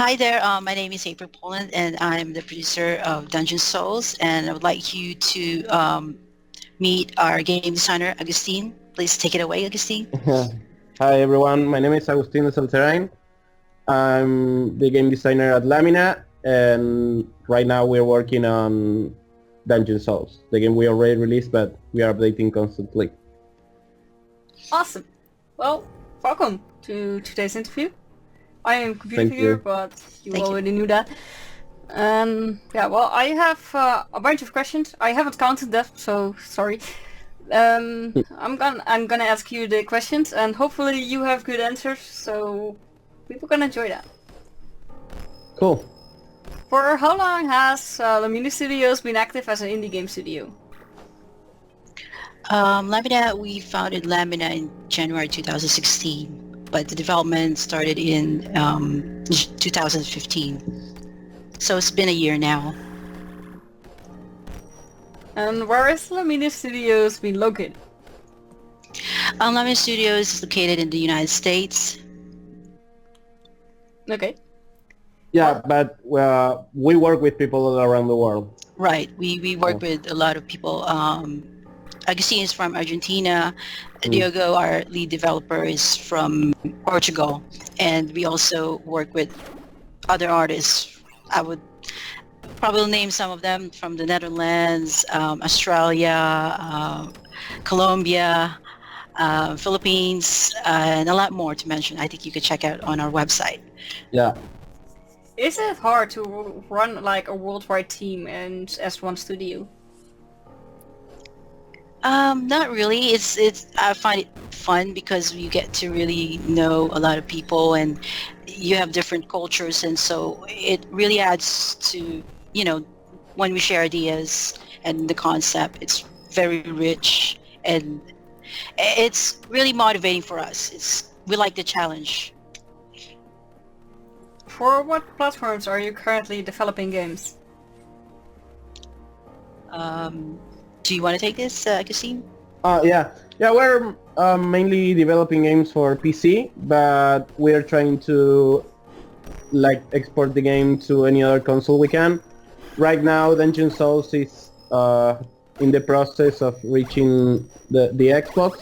Hi there, my name is April Poland and I'm the producer of Dungeon Souls, and I would like you to meet our game designer, Agustin. Please take it away, Agustin. Hi everyone, my name is Agustin Salterain. I'm the game designer at Lamina, and right now we're working on Dungeon Souls, the game we already released, but we are updating constantly. Awesome. Well, welcome to today's interview. I am Thank you. ComputerFiguur, but you Thank you. already knew that. Yeah, well, I have a bunch of questions. I haven't counted that, so sorry. I'm gonna ask you the questions, and hopefully you have good answers, so people can enjoy that. Cool. For how long has Lamina Studios been active as an indie game studio? Lamina, we founded Lamina in January 2016, but the development started in 2015. So it's been a year now. And where is Lamina Studios been located? Lamina Studios is located in the United States. Okay. Yeah, but we work with people all around the world. Right, we work with a lot of people. Agustin is from Argentina. Diogo, our lead developer, is from Portugal, and we also work with other artists. I would probably name some of them from the Netherlands, Australia, Colombia, Philippines, and a lot more to mention. I think you could check out on our website. Yeah. Is it hard to run like a worldwide team and as one studio? Not really. It's I find it fun because you get to really know a lot of people, and you have different cultures, and so it really adds to, when we share ideas and the concept, it's very rich, and it's really motivating for us. We like the challenge. For what platforms are you currently developing games? Do you want to take this, Kasim? Yeah, we're mainly developing games for PC, but we're trying to export the game to any other console we can. Right now, Dungeon Souls is in the process of reaching the Xbox.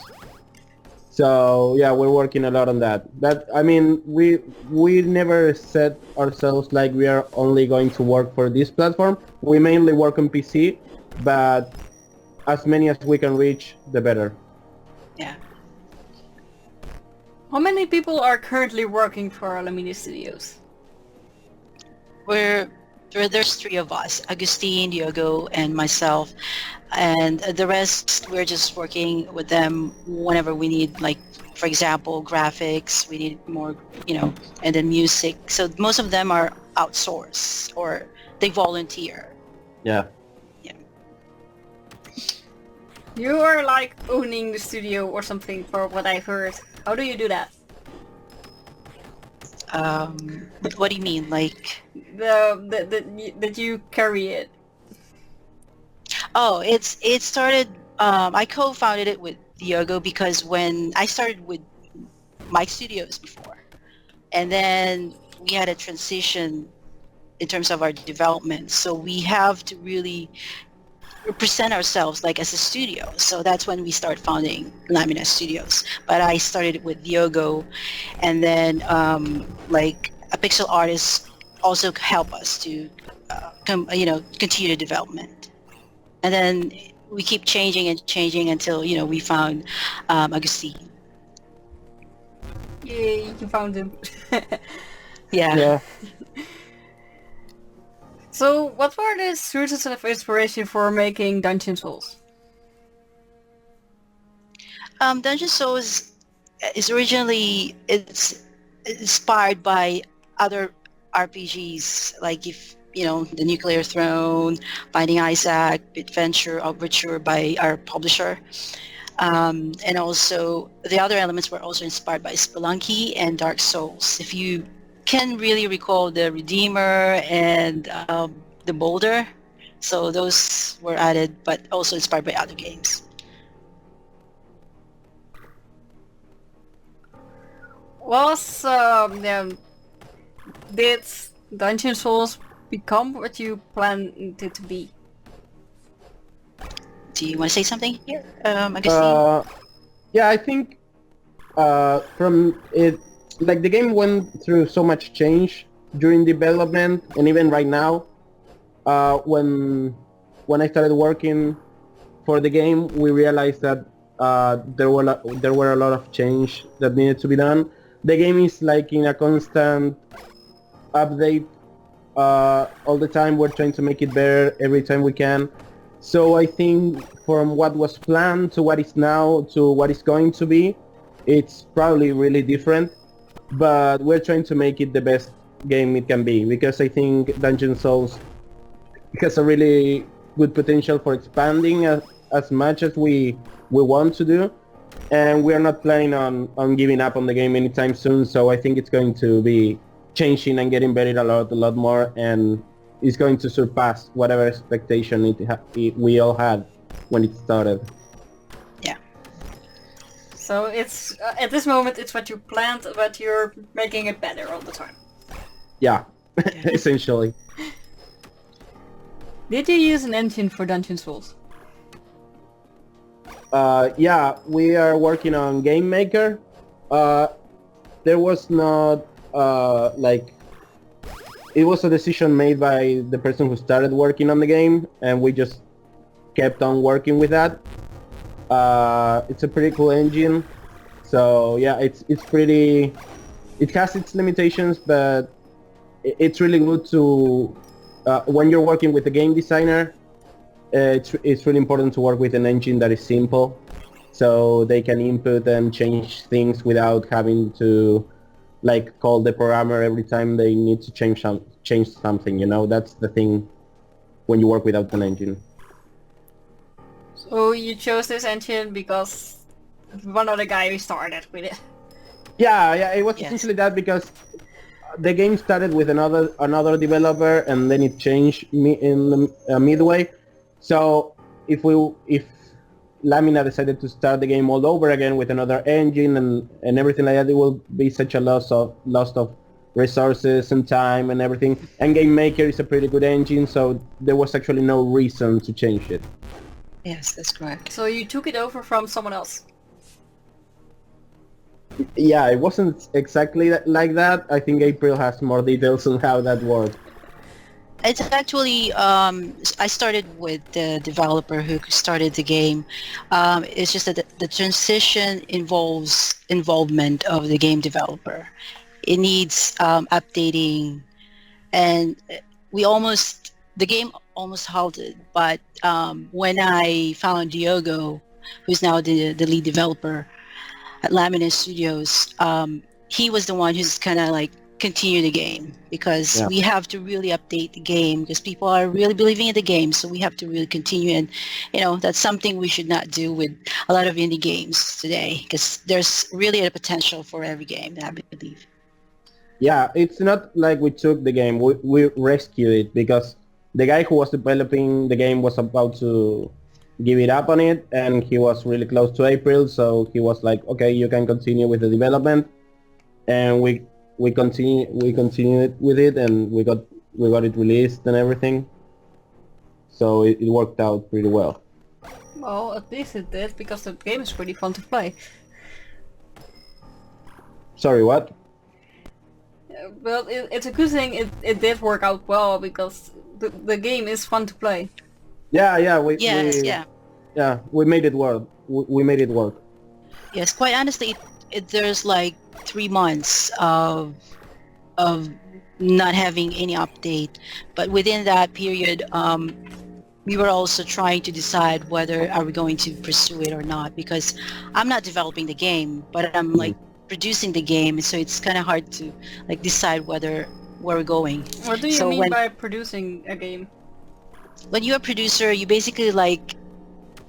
So yeah, we're working a lot on that. We never set ourselves like we are only going to work for this platform. We mainly work on PC, but as many as we can reach, the better. Yeah. How many people are currently working for Lamina Studios? There's three of us: Agustin, Diogo, and myself, and the rest we're just working with them whenever we need, like, for example, graphics. We need more, and then music. So most of them are outsourced or they volunteer. Yeah. You are like owning the studio or something, for what I've heard. How do you do that? What do you mean, like? That you carry it. Oh, it started. I co-founded it with Diogo because when I started with Mike Studios before, and then we had a transition in terms of our development. So we have to really present ourselves like as a studio. So that's when we start founding Lamina Studios. But I started with Diogo, and then like a pixel artist also help us to continue development. And then we keep changing and changing until we found Agustin. Yay, you found him. Yeah. So, what were the sources of inspiration for making Dungeon Souls? Dungeon Souls is originally it's inspired by other RPGs, like the Nuclear Throne, Binding Isaac, Adventure, Overture by our publisher, and also the other elements were also inspired by Spelunky and Dark Souls. If you can really recall the Redeemer and the Boulder, so those were added, but also inspired by other games. Was did Dungeon Souls become what you planned it to be? Do you want to say something here, Agustin? Yeah, I think from it, like the game went through so much change during development, and even right now, when I started working for the game, we realized that there were a lot of change that needed to be done. The game is like in a constant update all the time. We're trying to make it better every time we can. So I think from what was planned to what is now to what is going to be, it's probably really different. But we're trying to make it the best game it can be, because I think Dungeon Souls has a really good potential for expanding as much as we want to do. And we are not planning on giving up on the game anytime soon. So I think it's going to be changing and getting better a lot more, and it's going to surpass whatever expectation we all had when it started. Yeah. So it's at this moment it's what you planned, but you're making it better all the time. Yeah, essentially. Did you use an engine for Dungeon Souls? Yeah, we are working on Game Maker. There was not like, it was a decision made by the person who started working on the game, and we just kept on working with that. It's a pretty cool engine. So yeah, it's pretty. It has its limitations, but it's really good to when you're working with a game designer. It's really important to work with an engine that is simple, so they can input and change things without having to like call the programmer every time they need to change something. You know, that's the thing when you work without an engine. So you chose this engine because one other guy started with it. Yeah, it was Yes. essentially that, because the game started with another developer, and then it changed in the midway. So if Lamina decided to start the game all over again with another engine and everything like that, it will be such a loss of resources and time and everything. And Game Maker is a pretty good engine, so there was actually no reason to change it. Yes, that's correct. So you took it over from someone else. Yeah, it wasn't exactly like that. I think April has more details on how that worked. It's actually, I started with the developer who started the game. It's just that the transition involves involvement of the game developer. It needs updating, and the game almost halted. But when I found Diogo, who's now the lead developer at Lamina Studios, he was the one who's kind of like continue the game, because we have to really update the game, because people are really believing in the game, so we have to really continue. And that's something we should not do with a lot of indie games today, because there's really a potential for every game, I believe. Yeah, it's not like we took the game, we rescued it, because the guy who was developing the game was about to give it up on it, and he was really close to April, so he was like, okay, you can continue with the development. And we continued with it, and we got it released and everything. So it worked out pretty well. Well, at least it did, because the game is pretty fun to play. Sorry, what? Well, it's a good thing it did work out well, because the game is fun to play. Yeah, we made it work. We made it work. Yes, quite honestly, there's like 3 months of not having any update, but within that period, we were also trying to decide whether are we going to pursue it or not, because I'm not developing the game, but I'm like producing the game, so it's kind of hard to like decide where we're going. What do you mean by producing a game? When you're a producer, you basically like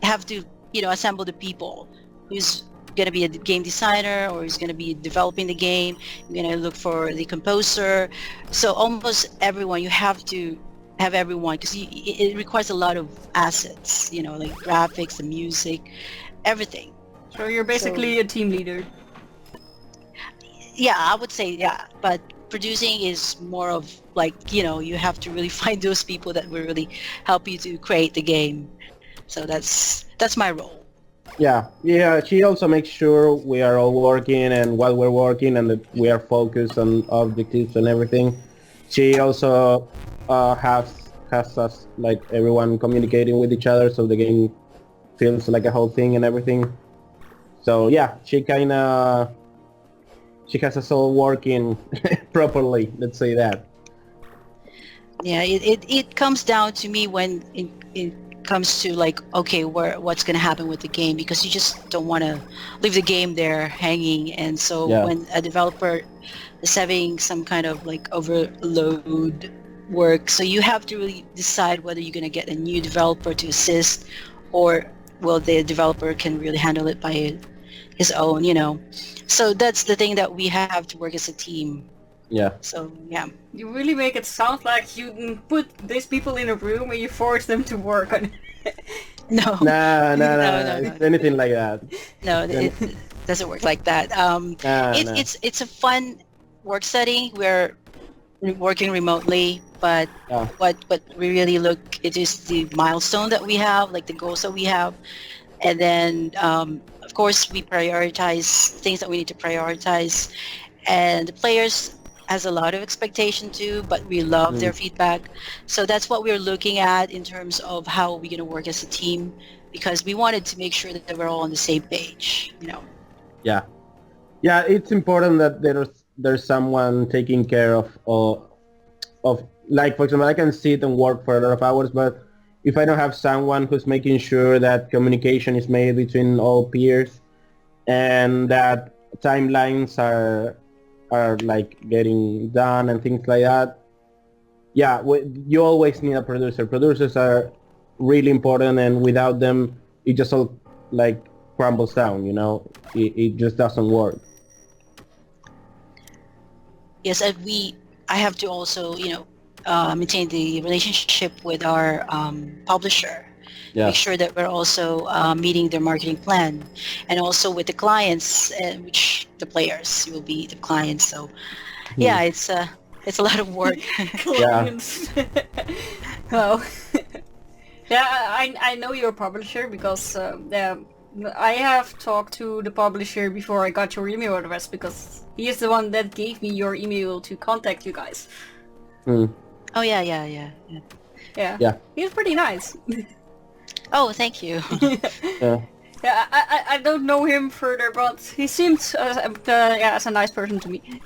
have to assemble the people who's going to be a game designer, or who's going to be developing the game. You're going to look for the composer. So almost everyone, you have to have everyone, because it requires a lot of assets, like graphics, the music, everything. So you're basically a team leader. Yeah, I would say, yeah. But producing is more of like, you have to really find those people that will really help you to create the game. So that's my role. Yeah. She also makes sure we are all working and while we're working and that we are focused on objectives and everything. She also has us like everyone communicating with each other so the game feels like a whole thing and everything. So yeah, she has us all working properly. Let's say that. Yeah, it comes down to me when it comes to like, okay, what's going to happen with the game, because you just don't want to leave the game there hanging. And so Yeah. when a developer is having some kind of like overload work, so you have to really decide whether you're going to get a new developer to assist, or well, the developer can really handle it by his own, So that's the thing that we have to work as a team. Yeah. So yeah. You really make it sound like you put these people in a room and you force them to work on it. No. It's anything like that. No, it doesn't work like that. It's a fun work setting. We're working remotely, but what we really look, it is the milestone that we have, like the goals that we have, and then of course we prioritize things that we need to prioritize, and the players has a lot of expectation too, but we love their feedback. So that's what we're looking at in terms of how we're going to work as a team, because we wanted to make sure that we're all on the same page, Yeah, it's important that there's someone taking care of like, for example, I can sit and work for a lot of hours, but if I don't have someone who's making sure that communication is made between all peers and that timelines are like getting done and things like that, you always need a producer. Producers are really important, and without them it just all like crumbles down, it just doesn't work. Yes, and I have to also, maintain the relationship with our publisher. Make sure that we're also meeting their marketing plan, and also with the clients, which the players will be the clients. So yeah, it's a lot of work. Clients. Well, yeah, I know your publisher because I have talked to the publisher before I got your email address, because he is the one that gave me your email to contact you guys. Oh yeah. Yeah. He's pretty nice. Oh, thank you. Yeah, I don't know him further, but he seemed as a nice person to me.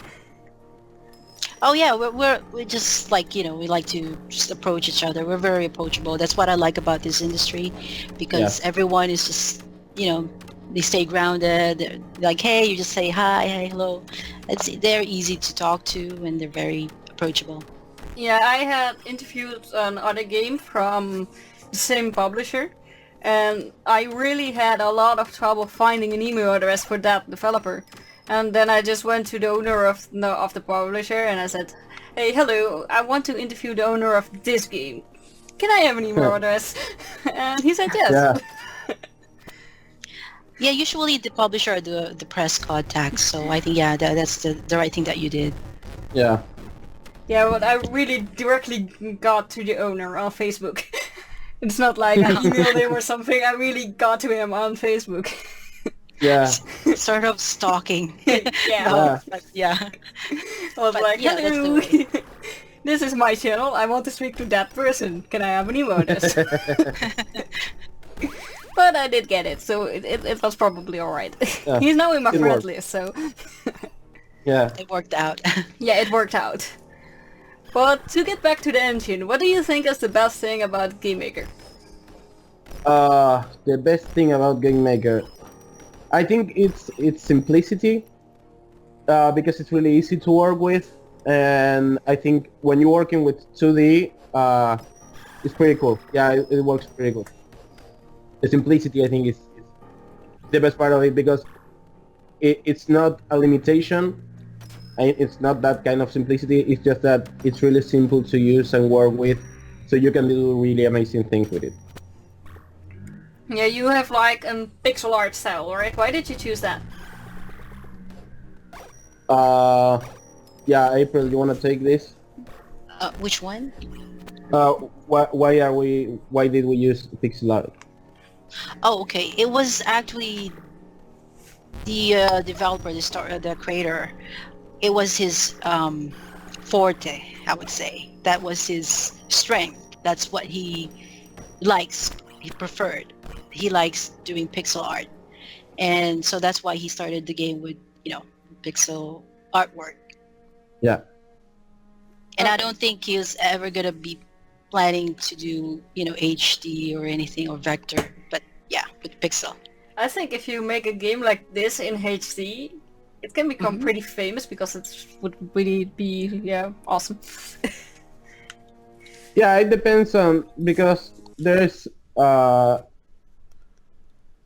Oh yeah, we're just like, we like to just approach each other. We're very approachable. That's what I like about this industry, because everyone is just, they stay grounded. They're like, hey, you just say hi, hey, hello. They're easy to talk to, and they're very approachable. Yeah, I had interviewed another game from the same publisher, and I really had a lot of trouble finding an email address for that developer. And then I just went to the owner of the publisher and I said, hey, hello, I want to interview the owner of this game. Can I have an email address? And he said yes. Yeah, usually the publisher are the press contacts, so I think that's the right thing that you did. Yeah, but I really directly got to the owner on Facebook. It's not like I emailed him or something, I really got to him on Facebook. Yeah. Sort of stalking. Yeah. Yeah. I was like, hello, this is my channel, I want to speak to that person. Can I have an email address? But I did get it, so it was probably alright. Yeah. He's now in my friend worked. list, so... Yeah. It worked out. Yeah, it worked out. But to get back to the engine, what do you think is the best thing about Game Maker? The best thing about Game Maker, I think it's simplicity, because it's really easy to work with, and I think when you're working with 2D, it's pretty cool. Yeah, it works pretty good. The simplicity, I think, is the best part of it, because it's not a limitation. It's not that kind of simplicity. It's just that it's really simple to use and work with, so you can do really amazing things with it. Yeah, you have like a pixel art style, right? Why did you choose that? Yeah, April, you want to take this? Which one? Why did we use pixel art? Oh, okay. It was actually the developer, the creator. It was his forte, I would say. That was his strength. That's what he likes. He preferred. He likes doing pixel art, and so that's why he started the game with pixel artwork. Yeah. And I don't think he's ever gonna be planning to do HD or anything or vector, but yeah, with pixel. I think if you make a game like this in HD, it can become pretty famous because it would really be awesome. Yeah, it depends on, because there's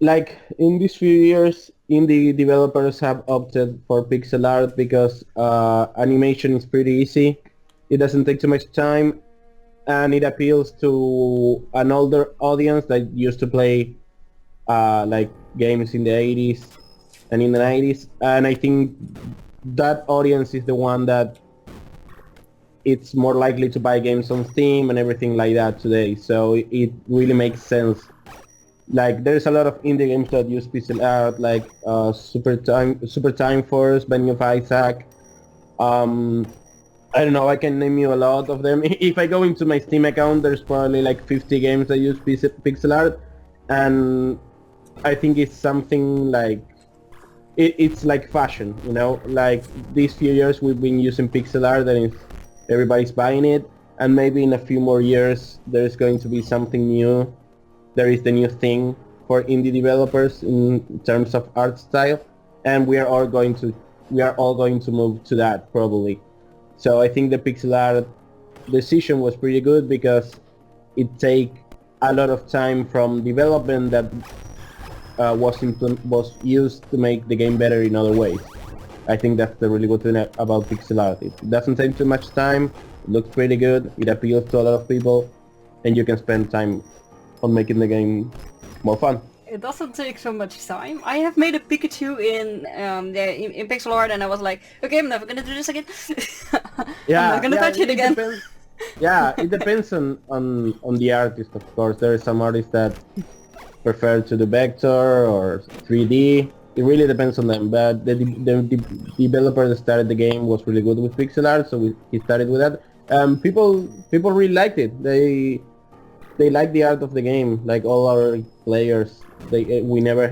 like in these few years, indie developers have opted for pixel art because animation is pretty easy. It doesn't take too much time, and it appeals to an older audience that used to play like games in the 80s and in the 90s. And I think that audience is the one that it's more likely to buy games on Steam and everything like that today. So it really makes sense. Like there's a lot of indie games that use pixel art, like Super Time Force, Binding of Isaac. I don't know, I can name you a lot of them. If I go into my Steam account, there's probably like 50 games that use pixel art, and I think it's something like, it's like fashion, like these few years we've been using pixel art and everybody's buying it, and maybe in a few more years there's going to be something new. There is the new thing for indie developers in terms of art style, and we are all going to move to that probably. So I think the pixel art decision was pretty good because it take a lot of time from development that was used to make the game better in other ways. I think that's the really good thing about pixel art. It doesn't take too much time, it looks pretty good, it appeals to a lot of people, and you can spend time on making the game more fun. It doesn't take so much time. I have made a Pikachu in pixel art, and I was like, okay, I'm never gonna do this again. Yeah, I'm not gonna touch it again. It depends on the artist, of course. There are some artists that prefer to do vector or 3D. It really depends on them. But the developer that started the game was really good with pixel art, so he started with that. People really liked it. They like the art of the game, like all our players. We never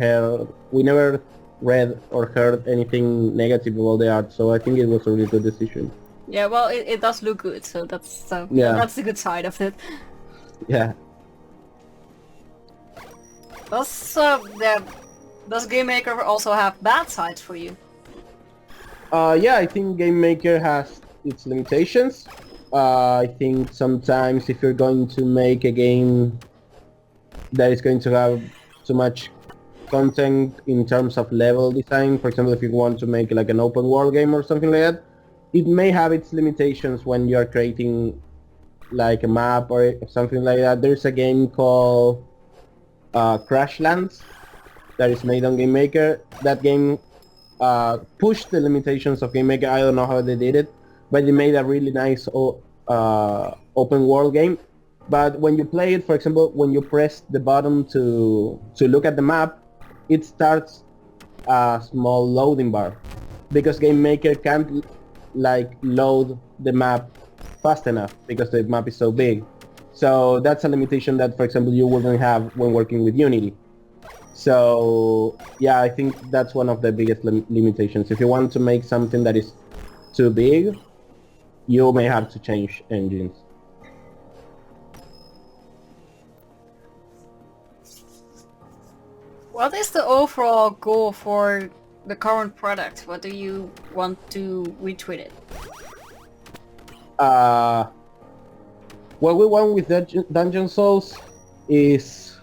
read or heard anything negative about the art, so I think it was a really good decision. Yeah, well, it does look good, so that's the good side of it. Yeah. Does Game Maker also have bad sides for you? Yeah, I think Game Maker has its limitations. I think sometimes if you're going to make a game that is going to have too much content in terms of level design, for example, if you want to make like an open world game or something like that, it may have its limitations when you are creating like a map or something like that. There's a game called Crashlands that is made on Game Maker. That game pushed the limitations of Game Maker. I don't know how they did it, but they made a really nice open world game. But when you play it, for example, when you press the button to look at the map, it starts a small loading bar because Game Maker can't like load the map fast enough because the map is so big. So that's a limitation that, for example, you wouldn't have when working with Unity. So yeah, I think that's one of the biggest limitations. If you want to make something that is too big, you may have to change engines. What is the overall goal for the current product? What do you want to reach with it? What we want with Dungeon Souls is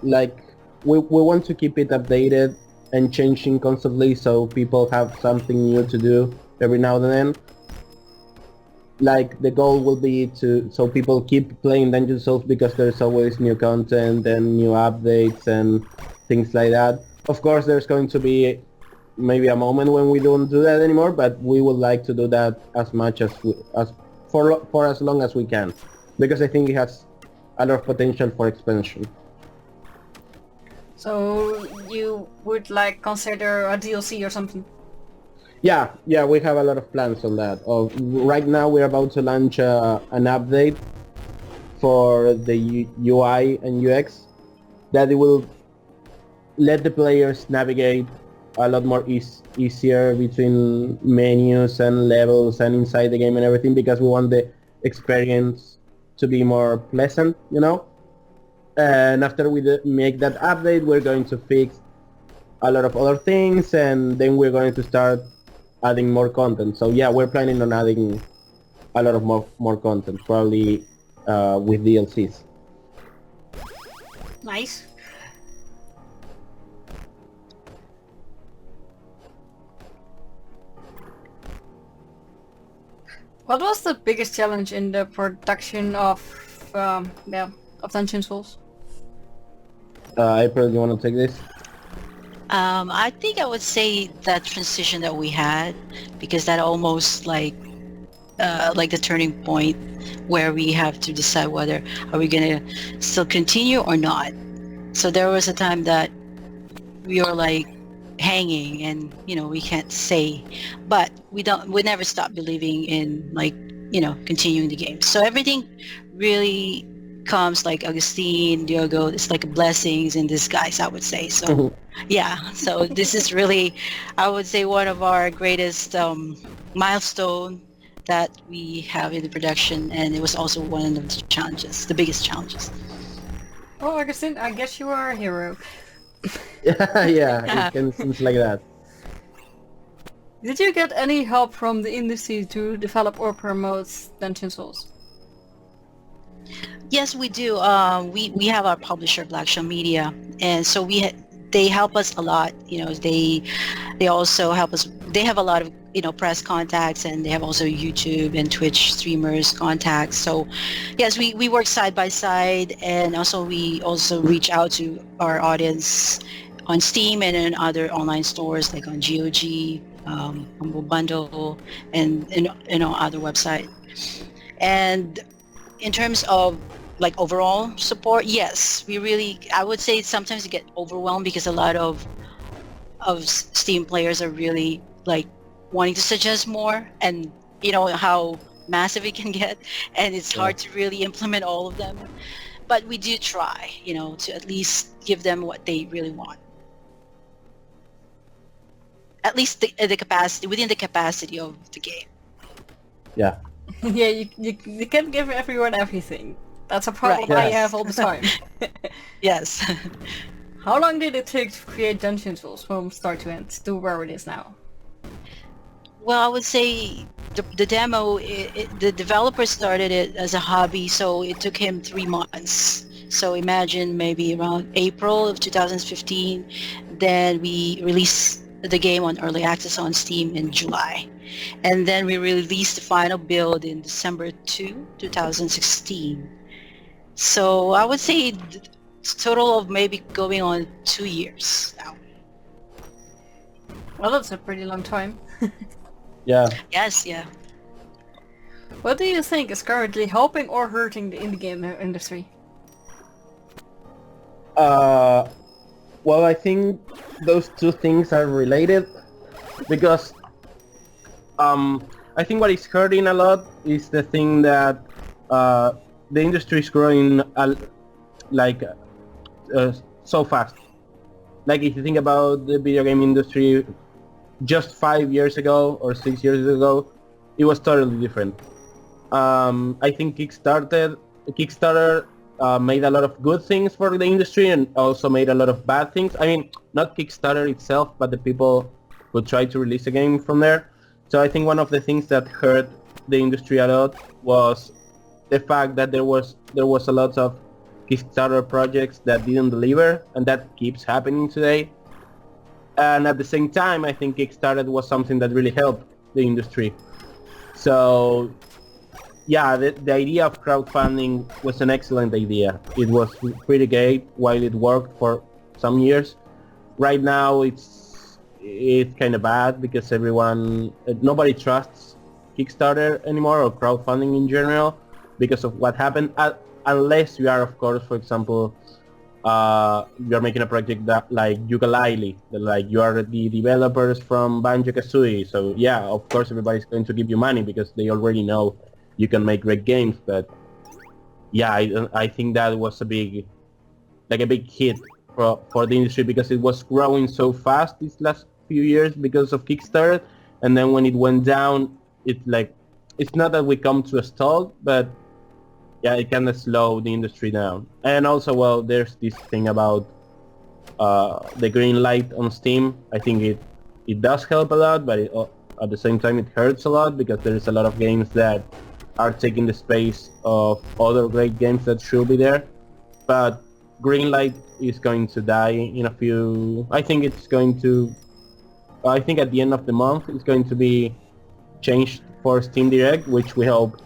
like we want to keep it updated and changing constantly, so people have something new to do every now and then. Like the goal will be so people keep playing Dungeon Souls because there's always new content and new updates and things like that. Of course, there's going to be maybe a moment when we don't do that anymore, but we would like to do that as much as for as long as we can, because I think it has a lot of potential for expansion. So you would like consider a DLC or something? Yeah, we have a lot of plans on that. Right now we're about to launch an update for the UI and UX that it will let the players navigate a lot more easier between menus and levels and inside the game and everything, because we want the experience to be more pleasant, you know? And after we make that update, we're going to fix a lot of other things, and then we're going to start adding more content. So yeah, we're planning on adding a lot of more content, probably with DLCs. Nice. What was the biggest challenge in the production of Dungeon Souls? April, you want to take this? I think I would say that transition that we had, because that almost like the turning point where we have to decide whether are we gonna still continue or not. So there was a time that we were like hanging, and we can't say, but we never stop believing in continuing the game. So everything really comes like Agustin, Diogo, it's like blessings in disguise, I would say. So yeah, so this is really, I would say, one of our greatest milestone that we have in the production, and it was also one of the challenges, the biggest challenges. Oh, Agustin, I guess you are a hero. Yeah, it seems like that. Did you get any help from the industry to develop or promote Dungeon Souls? Yes, we do. We have our publisher, Blackshell Media, and so they help us a lot. They also help us. They have a lot of press contacts, and they have also YouTube and Twitch streamers contacts. So yes, we work side by side, and also we also reach out to our audience on Steam and in other online stores like on GOG, Humble Bundle, and other website. And in terms of overall support, yes, I would say sometimes you get overwhelmed because a lot of Steam players are really wanting to suggest more, and how massive it can get, and it's hard to really implement all of them. But we do try, to at least give them what they really want. At least the capacity, within the capacity of the game. Yeah. Yeah, you can't give everyone everything. That's a problem Right. I have all the time. Yes. How long did it take to create Dungeon Souls from start to end to where it is now? Well, I would say the demo, the developer started it as a hobby, so it took him 3 months. So imagine maybe around April of 2015, then we released the game on early access on Steam in July. And then we released the final build in December 2, 2016. So I would say it's a total of maybe going on 2 years now. Well, that's a pretty long time. Yeah. Yes, yeah. What do you think is currently helping or hurting the indie game industry? Well, I think those two things are related, because I think what is hurting a lot is the thing that the industry is growing so fast. Like if you think about the video game industry just 5 years ago or 6 years ago, it was totally different. I think Kickstarter made a lot of good things for the industry and also made a lot of bad things. I mean, not Kickstarter itself, but the people who tried to release a game from there. So I think one of the things that hurt the industry a lot was the fact that there was a lot of Kickstarter projects that didn't deliver, and that keeps happening today. And at the same time, I think Kickstarter was something that really helped the industry. So yeah, the idea of crowdfunding was an excellent idea. It was pretty great while it worked for some years. Right now, it's it's kind of bad because nobody trusts Kickstarter anymore or crowdfunding in general because of what happened. Unless you are, of course, for example, you are making a project that like Yooka-Laylee, that like you are the developers from Banjo-Kazooie. So yeah, of course, everybody's going to give you money because they already know you can make great games. But yeah, I think that was a big hit for the industry because it was growing so fast these last few years because of Kickstarter, and then when it went down, it's not that we come to a stall, but yeah, it kind of slowed the industry down. And also, well, there's this thing about the green light on Steam. I think it does help a lot, but at the same time it hurts a lot because there's a lot of games that are taking the space of other great games that should be there. But Greenlight is going to die in a few... I think at the end of the month it's going to be changed for Steam Direct, which we hope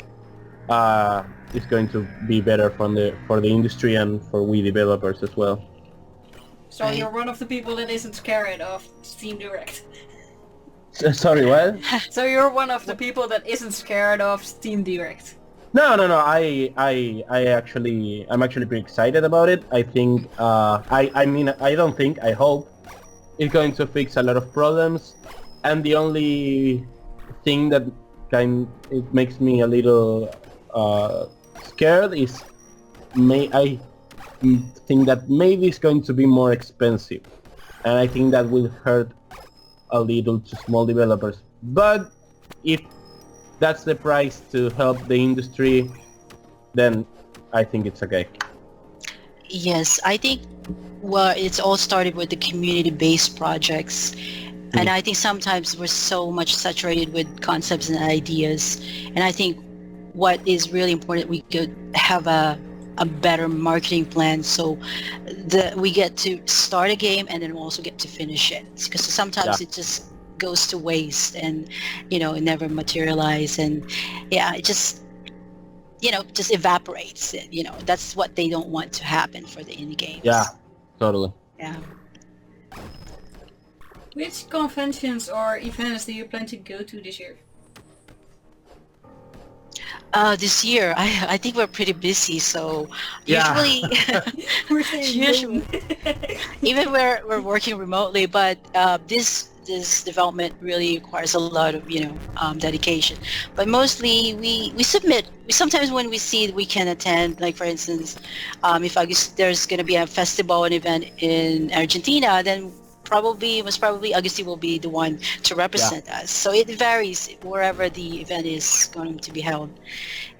is going to be better for the industry and for we developers as well. So you're one of the people that isn't scared of Steam Direct. Sorry, what? So you're one of the people that isn't scared of Steam Direct. No. I'm actually pretty excited about it. I think, I hope it's going to fix a lot of problems. And the only thing that it makes me a little scared is I think that maybe it's going to be more expensive. And I think that will hurt a little to small developers. But if that's the price to help the industry, then I think it's okay. Yes, I think, well, it's all started with the community-based projects. And I think sometimes we're so much saturated with concepts and ideas. And I think what is really important, we could have a better marketing plan so that we get to start a game and then also get to finish it. Because sometimes it just goes to waste and, it never materializes. And yeah, it just evaporates. That's what they don't want to happen for the indie games. Yeah, totally. Yeah. Which conventions or events do you plan to go to this year? This year, I think we're pretty busy, so Yeah. usually, even we're working remotely, but this development really requires a lot of dedication. But mostly we submit. Sometimes when we see we can attend, like for instance, if there's going to be a festival, an event in Argentina, then most probably Agustin will be the one to represent us. So it varies wherever the event is going to be held.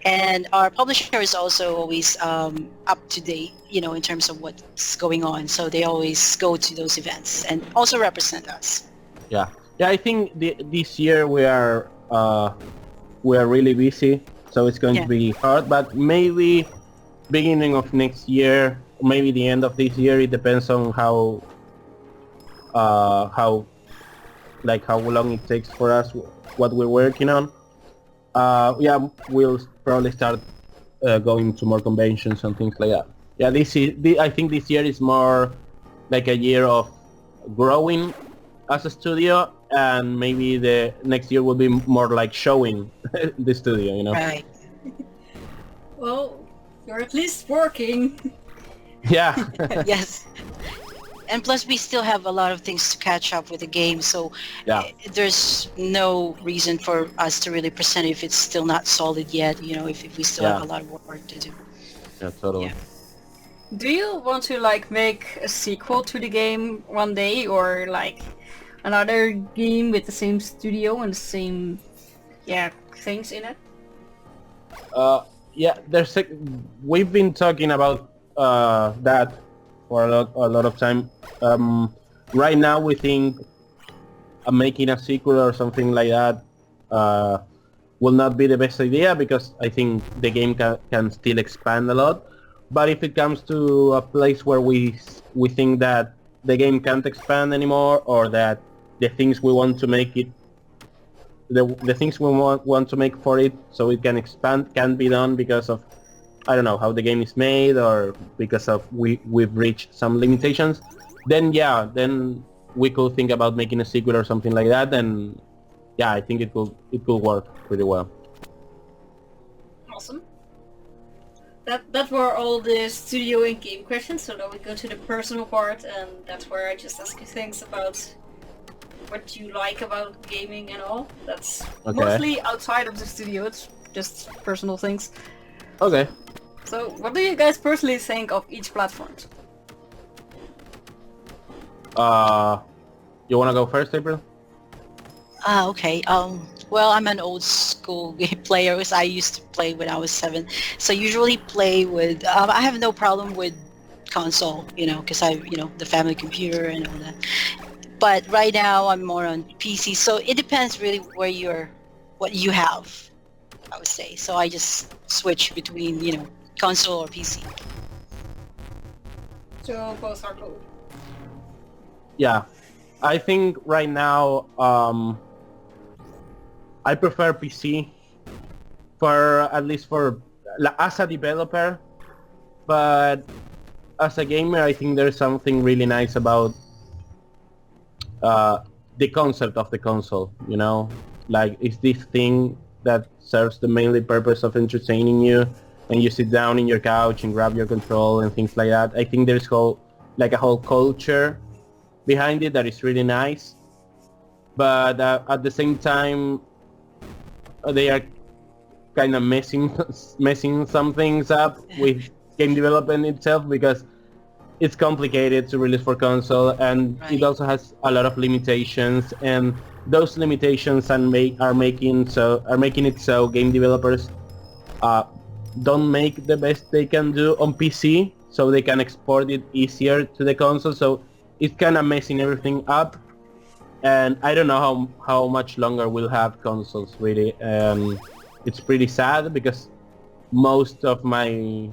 And our publisher is also always up to date, in terms of what's going on. So they always go to those events and also represent us. Yeah. I think this year we are really busy, so it's going to be hard. But maybe beginning of next year, maybe the end of this year. It depends on how long it takes for us, what we're working on. We'll probably start going to more conventions and things like that. Yeah, I think this year is more like a year of growing as a studio, and maybe the next year will be more like showing the studio, Right. Well, you're at least working. Yeah. Yes. And plus, we still have a lot of things to catch up with the game, so there's no reason for us to really present it if it's still not solid yet, if we still have a lot of work to do. Yeah, totally. Yeah. Do you want to make a sequel to the game one day, or another game with the same studio and the same things in it? We've been talking about that for a lot of time. Right now we think making a sequel or something like that will not be the best idea, because I think the game can still expand a lot. But if it comes to a place where we think that the game can't expand anymore, or that the things we want to make it, the things we want to make for it so it can expand can't be done because of, I don't know, how the game is made, or because of we've reached some limitations, then we could think about making a sequel or something like that, then yeah, I think it could work pretty well. Awesome. That were all the studio and game questions, so now we go to the personal part, and that's where I just ask you things about what you like about gaming and all. That's mostly outside of the studio, it's just personal things. Okay. So, what do you guys personally think of each platform? You wanna go first, April? Okay. Well, I'm an old school game player, because I used to play when I was 7. So usually play with. I have no problem with console, because the family computer and all that. But right now I'm more on PC. So it depends really what you have, I would say. So I just switch between console or PC. So both are cool. Yeah, I think right now I prefer PC at least as a developer, but as a gamer I think there's something really nice about the concept of the console, like it's this thing that serves the mainly purpose of entertaining you, and you sit down in your couch and grab your control and things like that. I think there's a whole culture behind it that is really nice, but at the same time they are kind of messing some things up with game development itself, because it's complicated to release for console, and it also has a lot of limitations, and those limitations are making it so game developers don't make the best they can do on PC, so they can export it easier to the console. So it's kind of messing everything up, and I don't know how much longer we'll have consoles really. It's pretty sad, because most of my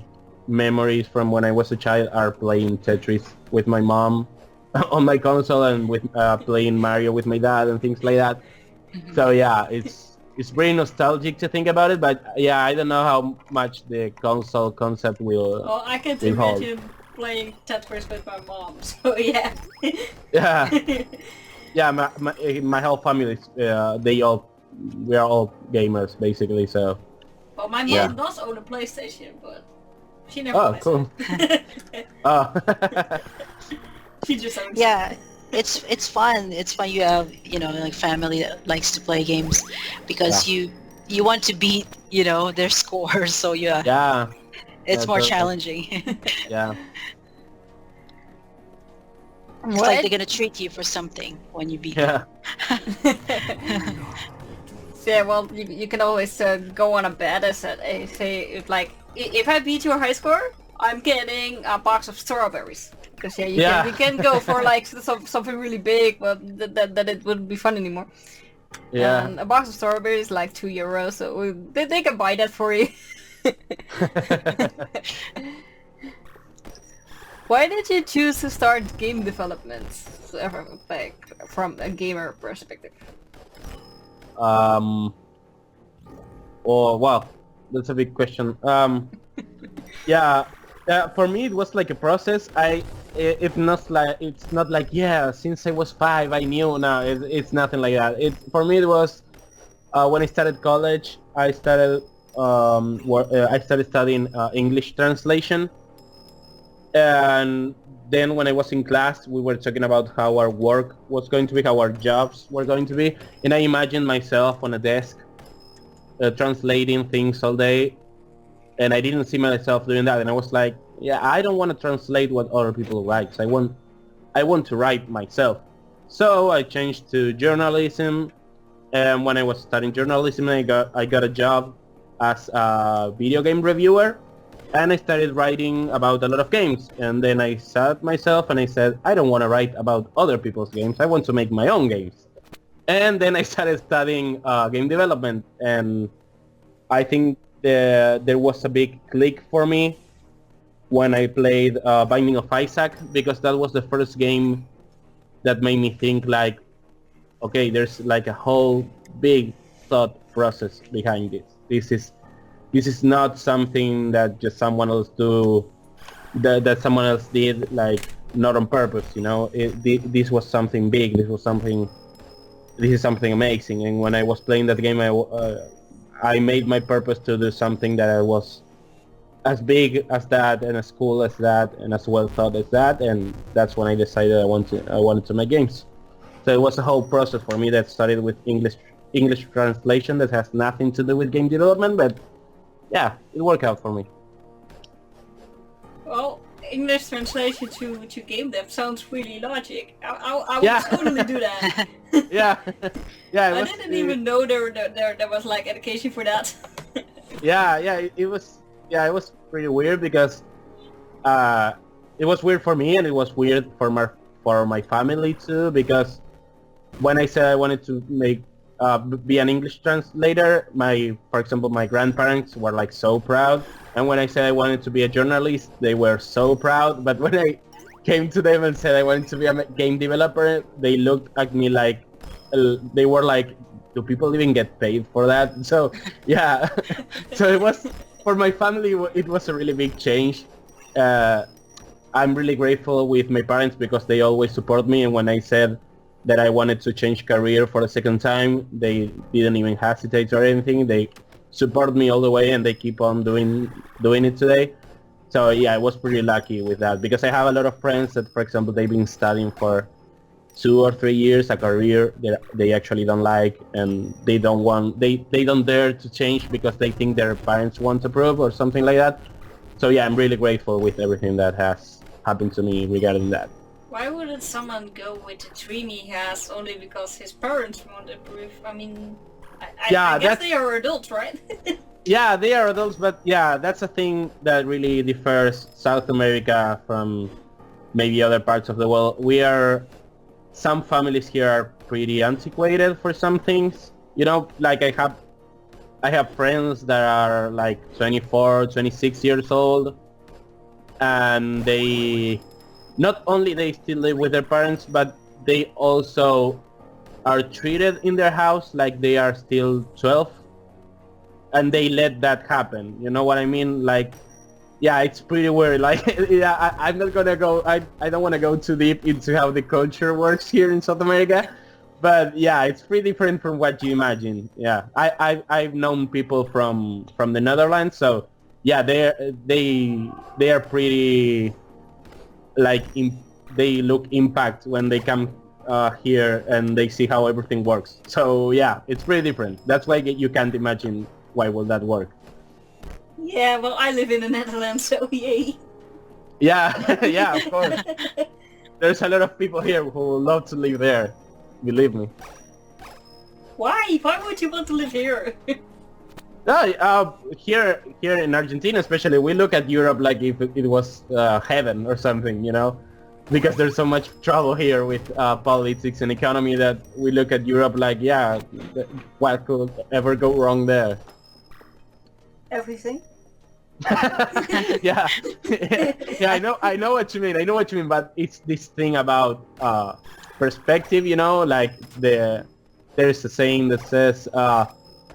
memories from when I was a child are playing Tetris with my mom on my console, and with playing Mario with my dad and things like that. So yeah, it's very nostalgic to think about it, but yeah, I don't know how much the console concept will. Well, I can imagine playing Tetris with my mom, so yeah. Yeah. Yeah, my whole family, we are all gamers basically. So. Well, my mom does own a PlayStation, but she never plays cool. it. Oh. She just owns Yeah, it's fun. It's fun. You have like family that likes to play games, because you want to beat their scores. So Yeah. It's more challenging. Yeah. It's like they're gonna treat you for something when you beat them. Yeah, well, you can always go on a bet and say if I beat your high score, I'm getting a box of strawberries. Because you can go for like something really big, but that it wouldn't be fun anymore. Yeah. And a box of strawberries is like €2, so they can buy that for you. Why did you choose to start game development, from a gamer perspective? Oh wow, that's a big question. For me it was like a process. It's not like since I was 5 I knew. No, it's nothing like that. For me it was when I started college. I started studying English translation, and then when I was in class we were talking about how our work was going to be, how our jobs were going to be, and I imagined myself on a desk translating things all day, and I didn't see myself doing that, and I was like, I don't want to translate what other people write. I want to write myself. So I changed to journalism, and when I was studying journalism I got a job as a video game reviewer, and I started writing about a lot of games. And then I sat myself and I said, I don't want to write about other people's games, I want to make my own games. And then I started studying game development, and I think there was a big click for me when I played Binding of Isaac, because that was the first game that made me think like, okay, there's like a whole big thought process behind this. This is not something that just someone else that someone else did like not on purpose. You know, this was something big. This is something amazing. And when I was playing that game, I made my purpose to do something that I was as big as that and as cool as that and as well thought as that, and that's when I decided I wanted to make games. So it was a whole process for me that started with English translation that has nothing to do with game development, but yeah, it worked out for me. Well, English translation to game dev sounds really logic. I Yeah. would totally do that. Yeah, yeah. I didn't even know there was like education for that. It was pretty weird because it was weird for me and it was weird for my family too, because when I said I wanted to be an English translator, for example, my grandparents were like so proud, and when I said I wanted to be a journalist, they were so proud. But when I came to them and said I wanted to be a game developer, they looked at me like they were like, do people even get paid for that? So yeah, so it was, for my family, it was a really big change. I'm really grateful with my parents because they always support me, and when I said that I wanted to change career for the second time, they didn't even hesitate or anything. They support me all the way, and they keep on doing it today. So yeah, I was pretty lucky with that, because I have a lot of friends that, for example, they've been studying for 2 or 3 years, a career that they actually don't like, and they don't dare to change because they think their parents won't approve or something like that. So yeah, I'm really grateful with everything that has happened to me regarding that. Why wouldn't someone go with the dream he has only because his parents won't approve? I mean, I guess they are adults, right? Yeah, they are adults, but yeah, that's a thing that really differs South America from maybe other parts of the world. Some families here are pretty antiquated for some things. You know, like I have friends that are like 24, 26 years old, and they not only they still live with their parents, but they also are treated in their house like they are still 12, and they let that happen. You know what I mean? Like, yeah, it's pretty weird. Like, yeah, I'm not gonna go. I don't want to go too deep into how the culture works here in South America, but yeah, it's pretty different from what you imagine. Yeah, I've known people from the Netherlands, so yeah, they are pretty like they look impact when they come here and they see how everything works. So yeah, it's pretty different. That's why you can't imagine why will that work. Yeah, well, I live in the Netherlands, so yay. Yeah, yeah, of course. There's a lot of people here who would love to live there. Believe me. Why? Why would you want to live here? No, here in Argentina especially, we look at Europe like if it was heaven or something, you know, because there's so much trouble here with politics and economy that we look at Europe like, yeah, what could ever go wrong there? Everything. Yeah, yeah, I know what you mean, but it's this thing about perspective, you know, like there's a saying that says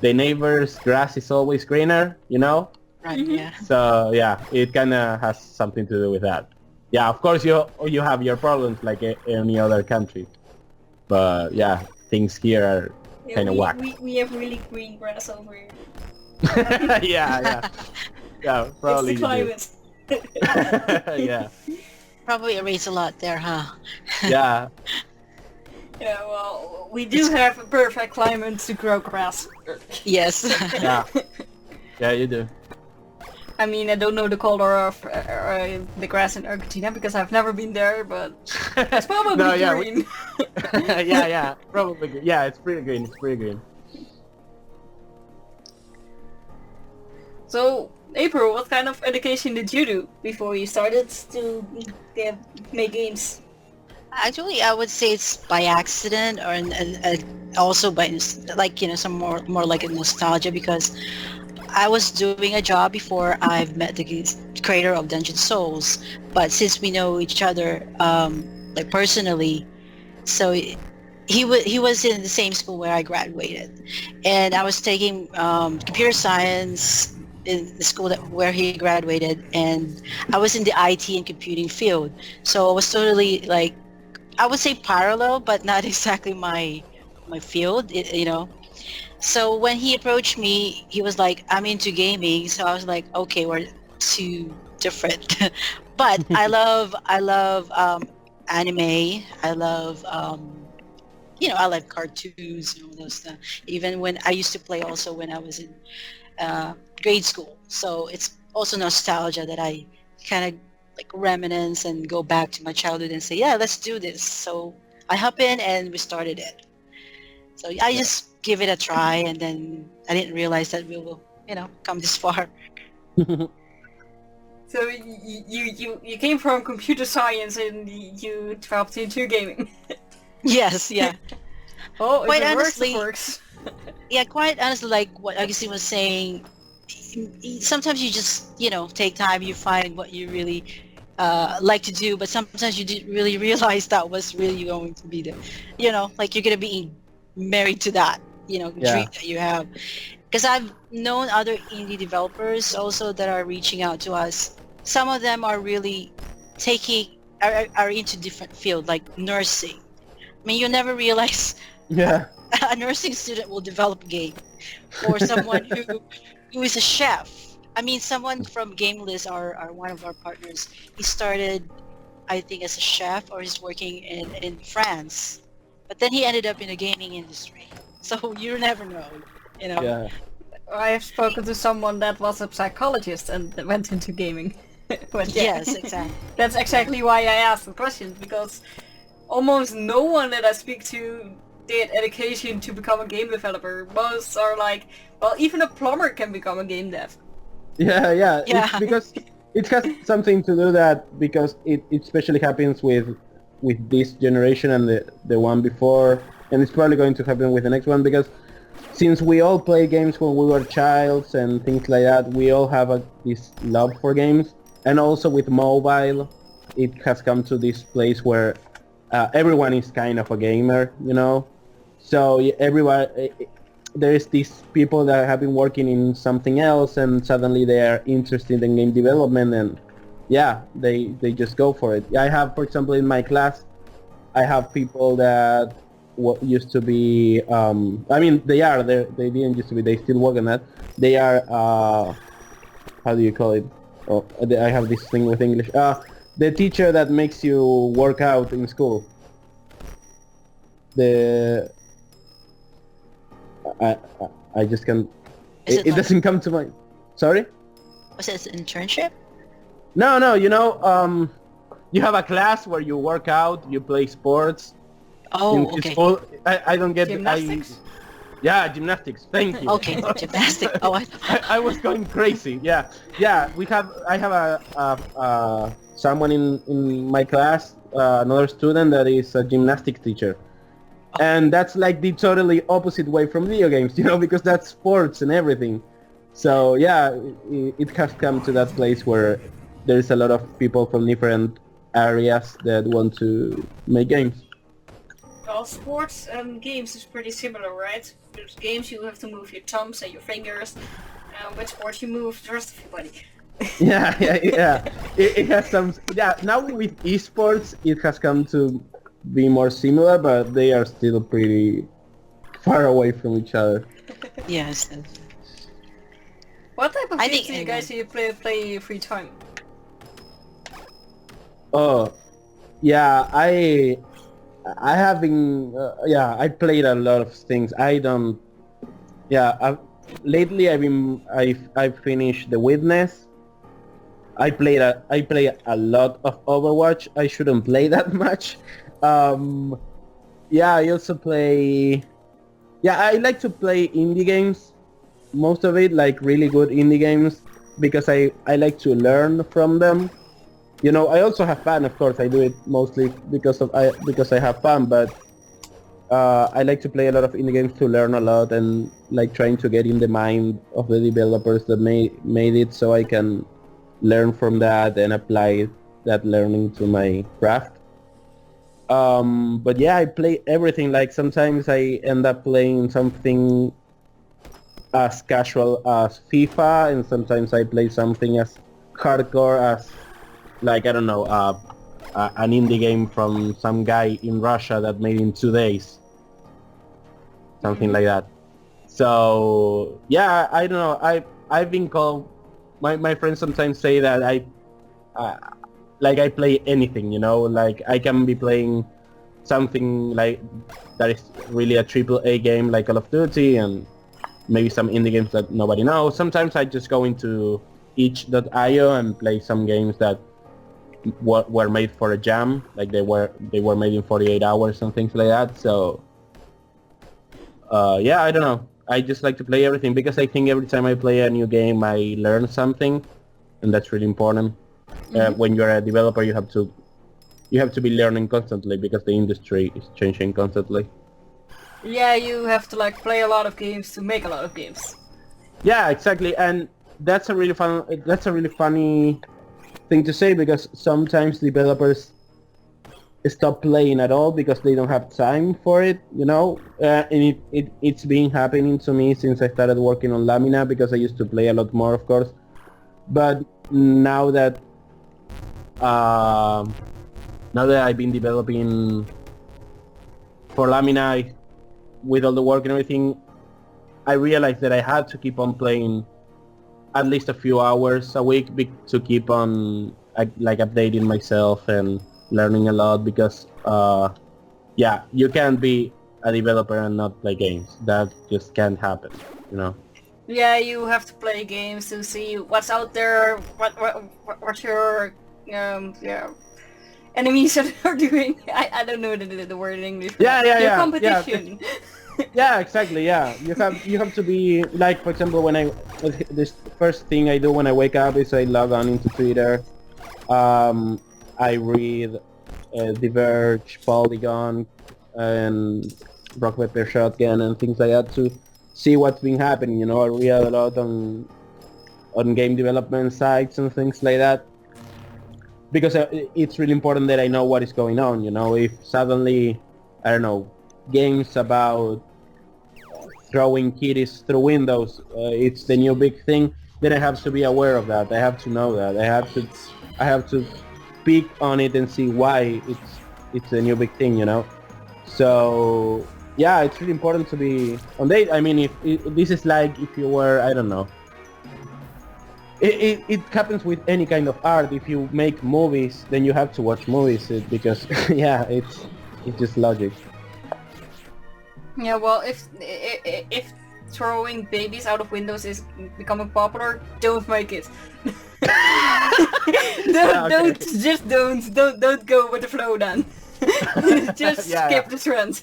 the neighbor's grass is always greener, you know? Right, yeah. So yeah, it kind of has something to do with that. Yeah, of course you have your problems like any other country, but yeah, things here are kind of whack. We have really green grass over here. Yeah, probably. It's the climate. Yeah. Probably erase a lot there, huh? Yeah. Yeah, well, we do have a perfect climate to grow grass. Yes. Yeah. Yeah, you do. I mean, I don't know the color of the grass in Argentina because I've never been there, but it's probably No, yeah, green. yeah, probably. Yeah, it's pretty green. It's pretty green. So, April, what kind of education did you do before you started to make games? Actually, I would say it's by accident, or also by like, you know, some more like a nostalgia, because I was doing a job before I've met the creator of Dungeon Souls, but since we know each other like personally, so he was in the same school where I graduated, and I was taking computer science in the school where he graduated, and I was in the IT and computing field. So I was totally like, I would say parallel, but not exactly my field, you know. So when he approached me, he was like, "I'm into gaming." So I was like, "Okay, we're too different." But I love anime. I love I like cartoons and all those stuff. Even when I used to play also when I was in grade school. So it's also nostalgia that I kind of like reminisce and go back to my childhood and say, yeah, let's do this. So I hop in and we started it. So I just give it a try, and then I didn't realize that we will, come this far. So you came from computer science and you dropped into gaming. Yes, yeah. Oh, if Quite it works, it honestly, works. yeah, quite honestly, like what Agustin was saying, sometimes you just, take time, you find what you really like to do, but sometimes you didn't really realize that was really going to be the, like you're going to be married to that, Yeah. dream that you have. Because I've known other indie developers also that are reaching out to us. Some of them are really are into different field, like nursing. I mean, you never realize Yeah. a nursing student will develop a game, or someone who is a chef. I mean, someone from GameList, are one of our partners. He started, I think, as a chef, or he's working in France, but then he ended up in the gaming industry. So you never know, you know. Yeah. I have spoken to someone that was a psychologist and went into gaming. But yeah, Yes, exactly. that's exactly why I asked the question, because almost no one that I speak to did education to become a game developer. Most are like, well, even a plumber can become a game dev. Yeah, yeah. Yeah. It's because it has something to do that because it especially happens with this generation and the one before, and it's probably going to happen with the next one because since we all play games when we were childs and things like that, we all have this love for games, and also with mobile, it has come to this place where everyone is kind of a gamer, you know. So everyone, there is these people that have been working in something else, and suddenly they are interested in game development, and yeah, they just go for it. I have, for example, in my class, I have people that what used to be. I mean, they didn't used to be. They still work on that. They are. How do you call it? Oh, I have this thing with English. The teacher that makes you work out in school. The I I just can't. Is It it like, doesn't come to mind. Sorry? was it an internship? No. You have a class where you work out, you play sports. Oh, In okay. school, I don't get. Gymnastics? Yeah, gymnastics. Thank you. Okay, gymnastic. Oh, I was going crazy. Yeah. I have someone in my class, another student that is a gymnastics teacher, and that's like the totally opposite way from video games, because that's sports and everything. So yeah, it has come to that place where there's a lot of people from different areas that want to make games. Well, sports and games is pretty similar, right? With games you have to move your thumbs and your fingers. With sports you move the rest of your body. Yeah. It has some. Yeah, now with esports, it has come to be more similar, but they are still pretty far away from each other. yes. What type of I games think do you guys play in your free time? Oh, yeah, I have been. I played a lot of things. I don't. Yeah, lately I've finished The Witness. I play a lot of Overwatch. I shouldn't play that much. Yeah, I also play. Yeah, I like to play indie games. Most of it, like really good indie games, because I like to learn from them. I also have fun, of course. I do it mostly because I have fun, but I like to play a lot of indie games to learn a lot and like trying to get in the mind of the developers that made it, so I can learn from that and apply that learning to my craft. But yeah, I play everything. Like sometimes I end up playing something as casual as FIFA, and sometimes I play something as hardcore as, like, I don't know, an indie game from some guy in Russia that made in 2 days, something like that. So yeah, I don't know. I've been called. My friends sometimes say that like I play anything, like I can be playing something like that is really a AAA game like Call of Duty, and maybe some indie games that nobody knows. Sometimes I just go into itch.io and play some games that were made for a jam, like they were made in 48 hours and things like that. So yeah, I don't know. I just like to play everything because I think every time I play a new game I learn something, and that's really important. When you're a developer, you have to be learning constantly because the industry is changing constantly. Yeah, you have to like play a lot of games to make a lot of games. Yeah, exactly, and that's a really funny thing to say, because sometimes developers stop playing at all because they don't have time for it, and it's been happening to me since I started working on Lamina, because I used to play a lot more, of course, but now that I've been developing for Lamina, with all the work and everything, I realized that I had to keep on playing at least a few hours a week to keep on like updating myself and learning a lot, because yeah, you can't be a developer and not play games. That just can't happen, Yeah, you have to play games to see what's out there, what your enemies are doing. I don't know the word in English. Your competition. Yeah, exactly. Yeah, you have to be like, for example, this first thing I do when I wake up is I log on into Twitter. I read The Verge, Polygon, and Rock Paper Shotgun and things like that to see what's been happening. I read a lot on game development sites and things like that, because it's really important that I know what is going on. If suddenly, I don't know, games about throwing kitties through windows, it's the new big thing, then I have to be aware of that. I have to know that. I have to pick on it and see why it's a new big thing, So yeah, it's really important to be on date. I mean, if this is like if you were, I don't know. It happens with any kind of art. If you make movies, then you have to watch movies because yeah, it's just logic. Yeah, well, if throwing babies out of windows is becoming popular, don't make it. Don't go with the flow then. Just skip the trend.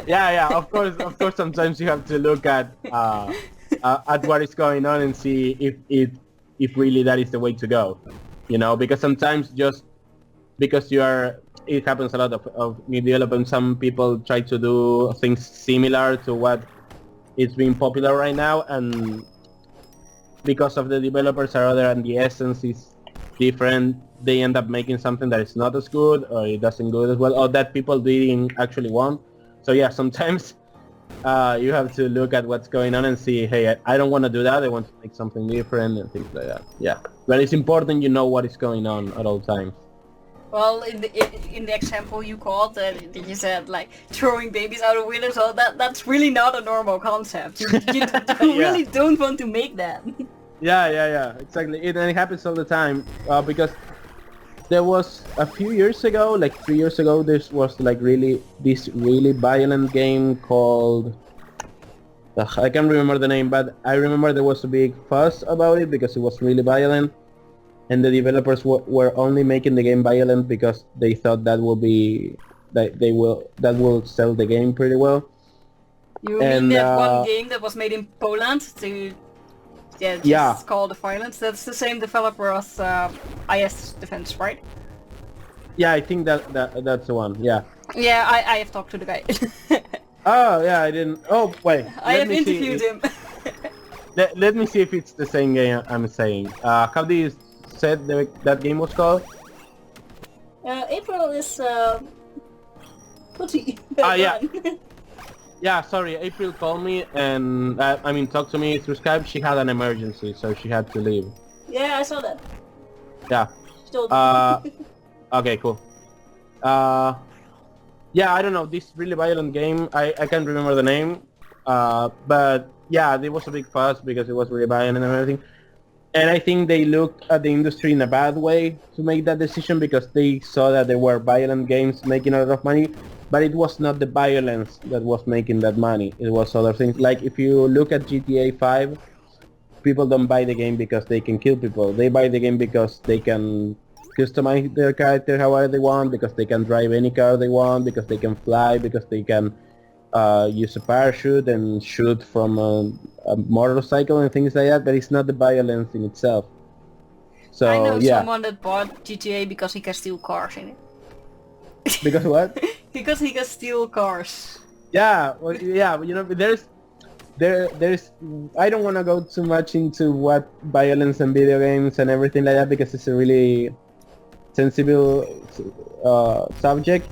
yeah, of course. Sometimes you have to look at what is going on and see if really that is the way to go, because sometimes just because it happens a lot of new development. Some people try to do things similar to what is being popular right now, and because of the developers are other and the essence is different, they end up making something that is not as good, or it doesn't go as well, or that people didn't actually want. So yeah, sometimes you have to look at what's going on and see, hey, I don't want to do that. I want to make something different and things like that. Yeah, but it's important what is going on at all times. Well, in the example you called, you said like throwing babies out of windows. So that's really not a normal concept. You really don't want to make that. Yeah, exactly. And it happens all the time because there was a few years ago, like 3 years ago, there was like this really violent game called. I can't remember the name, but I remember there was a big fuss about it because it was really violent. And the developers were only making the game violent because they thought that will sell the game pretty well. You mean that one game that was made in Poland called the Violence? That's the same developer as IS Defense, right? Yeah, I think that's the one. Yeah. Yeah, I have talked to the guy. Oh yeah, I didn't. Oh wait. I have interviewed him. Let me see if it's the same game I'm saying. How do you said that game was called? April is putty. Yeah. Yeah, sorry. April called me and talked to me through Skype. She had an emergency, so she had to leave. Yeah, I saw that. Yeah. Still. Okay, cool. Yeah, I don't know. This really violent game. I can't remember the name. But yeah, there was a big fuss because it was really violent and everything. And I think they looked at the industry in a bad way to make that decision because they saw that there were violent games making a lot of money, but it was not the violence that was making that money. It was other things. Like if you look at GTA 5, people don't buy the game because they can kill people. They buy the game because they can customize their character however they want, because they can drive any car they want, because they can fly, because they can use a parachute and shoot from a motorcycle and things like that, but it's not the violence in itself. So I know yeah. someone that bought GTA because he can steal cars in it. Because what? Because he can steal cars. Yeah, well, yeah, you know, there's I don't want to go too much into what violence and video games and everything like that because it's a really sensible subject,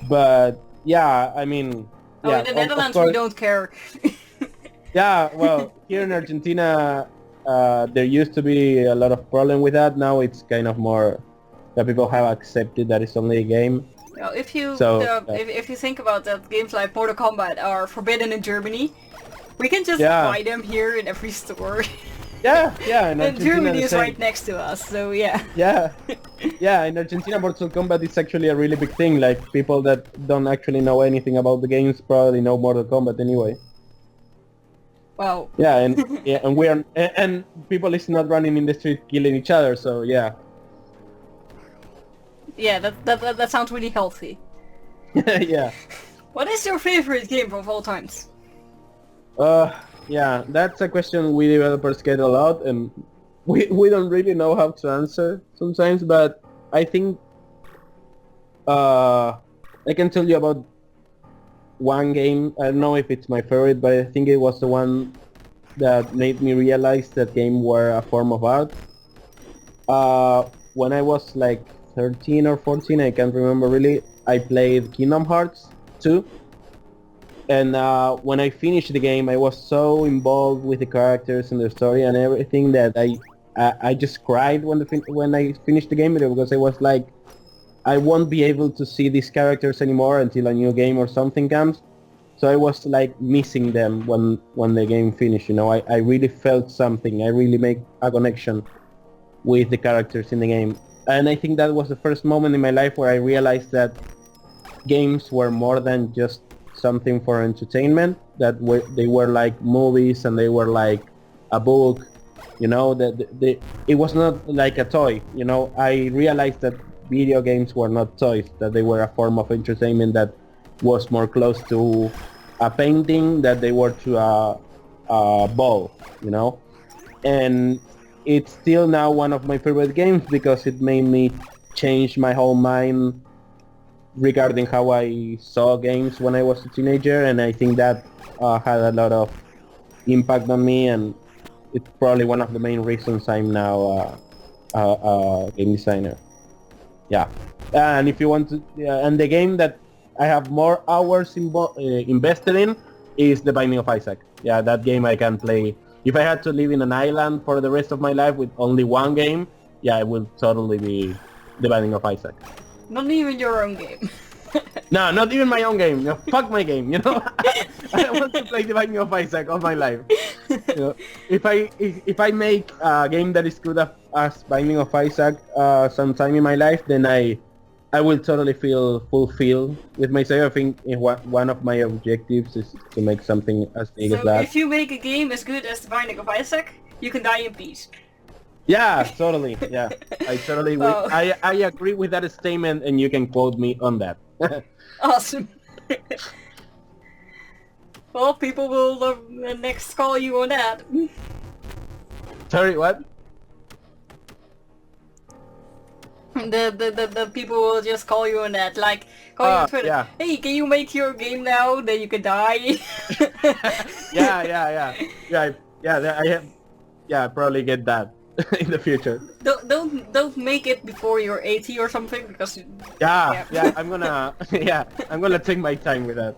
but yeah, I mean, Oh, yeah, in the of Netherlands course, we don't care. yeah, well, here in Argentina, there used to be a lot of problem with that. Now it's kind of more that people have accepted that it's only a game. Well, if you So, if you think about that, games like Mortal Kombat are forbidden in Germany. We can just Yeah. buy them here in every store. Yeah, in And Argentina Germany the is same. right next to us, so yeah. Yeah, yeah, in Argentina Mortal Kombat is actually a really big thing. Like people that don't actually know anything about the games probably know Mortal Kombat anyway. Wow. Yeah, and yeah, and we are, and people is not running in the street killing each other. So yeah, Yeah, that sounds really healthy. yeah. What is your favorite game of all times? Yeah, that's a question we developers get a lot, and we don't really know how to answer sometimes. But I think I can tell you about one game. I don't know if it's my favorite, but I think it was the one that made me realize that games were a form of art. When I was like 13 or 14, I can't remember really, I played Kingdom Hearts 2. And when I finished the game, I was so involved with the characters and the story and everything that I just cried when I finished the game because I was like, I won't be able to see these characters anymore until a new game or something comes. So I was like missing them when the game finished. You know, I really felt something. I really made a connection with the characters in the game. And I think that was the first moment in my life where I realized that games were more than just something for entertainment, that they were like movies and they were like a book, you know, that it was not like a toy, you know. I realized that video games were not toys, that they were a form of entertainment that was more close to a painting that they were to a ball, you know. And it's still now one of my favorite games because it made me change my whole mind regarding how I saw games when I was a teenager, and I think that had a lot of impact on me, and it's probably one of the main reasons I'm now a game designer. Yeah, and if you want to, and the game that I have more hours invested in is The Binding of Isaac. Yeah, that game I can play. If I had to live in an island for the rest of my life with only one game, yeah, it would totally be The Binding of Isaac. Not even your own game. No, not even my own game. You know, fuck my game, you know? I want to play The Binding of Isaac all my life. You know, if I make a game that is good as Binding of Isaac sometime in my life, then I will totally feel fulfilled with myself. I think one of my objectives is to make something as big as So that. if you make a game as good as The Binding of Isaac, you can die in peace. Yeah, totally. Yeah, I totally. Oh. I agree with that statement, and you can quote me on that. Awesome. Well, people will next call you on that. Sorry, what? The people will just call you on that, like call you on Twitter. Yeah. Hey, can you make your game now? Then you can die. Yeah. I have. Yeah, I probably get that in the future. Don't make it before you're 80 or something because. Yeah. I'm gonna. Yeah, I'm gonna take my time with that.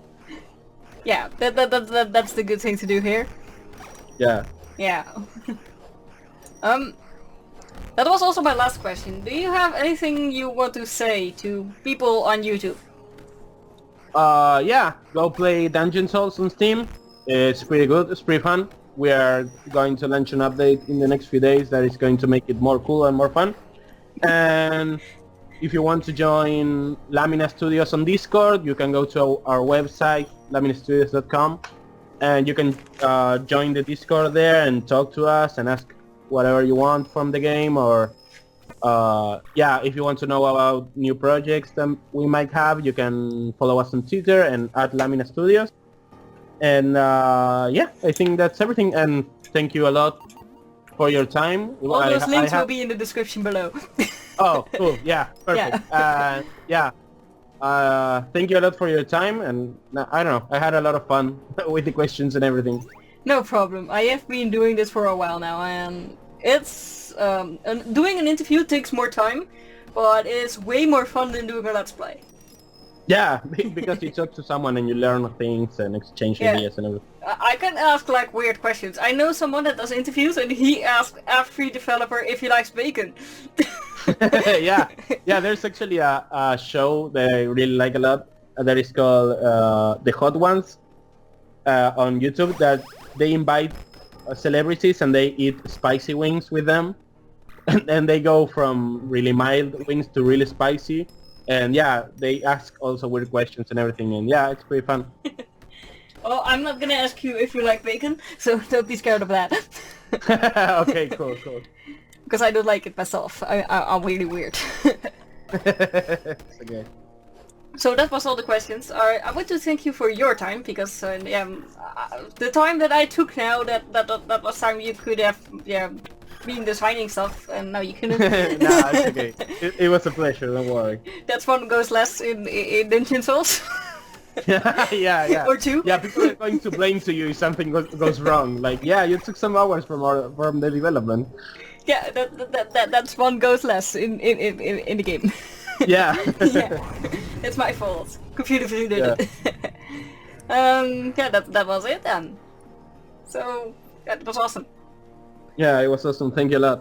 Yeah, that's the good thing to do here. Yeah. Yeah. That was also my last question. Do you have anything you want to say to people on YouTube? Yeah, go play Dungeon Souls on Steam. It's pretty good. It's pretty fun. We are going to launch an update in the next few days that is going to make it more cool and more fun. And if you want to join Lamina Studios on Discord, you can go to our website, laminastudios.com, and you can join the Discord there and talk to us and ask whatever you want from the game, or yeah, if you want to know about new projects that we might have, you can follow us on Twitter and at Lamina Studios. And yeah, I think that's everything, and thank you a lot for your time. All those links will be in the description below. Oh, cool. Yeah, perfect. Yeah. Thank you a lot for your time, and I don't know, I had a lot of fun with the questions and everything. No problem. I have been doing this for a while now, and it's doing an interview takes more time, but it's way more fun than doing a let's play. Yeah, because you talk to someone and you learn things and exchange ideas and everything. I can ask like weird questions. I know someone that does interviews, and he asked every developer if he likes bacon. Yeah, there's actually a show that I really like a lot that is called The Hot Ones on YouTube, that they invite celebrities and they eat spicy wings with them, and they go from really mild wings to really spicy, and yeah, they ask also weird questions and everything, and yeah, it's pretty fun. Well, I'm not gonna ask you if you like bacon, so don't be scared of that. Okay, cool. Because I don't like it myself. I'm really weird. It's okay. So that was all the questions. I want to thank you for your time, because the time that I took now, that was time you could have been designing stuff, and now you can. Nah, it's okay. It was a pleasure. Don't worry. That's one goes less in Dungeon Souls. Yeah. Or two. Yeah, people are going to blame to you if something goes wrong. Like, yeah, you took some hours from the development. Yeah, that's one goes less in the game. Yeah. Yeah, it's my fault. ComputerFiguur did it. Yeah, that was it then. So that was awesome. Yeah, it was awesome. Thank you a lot.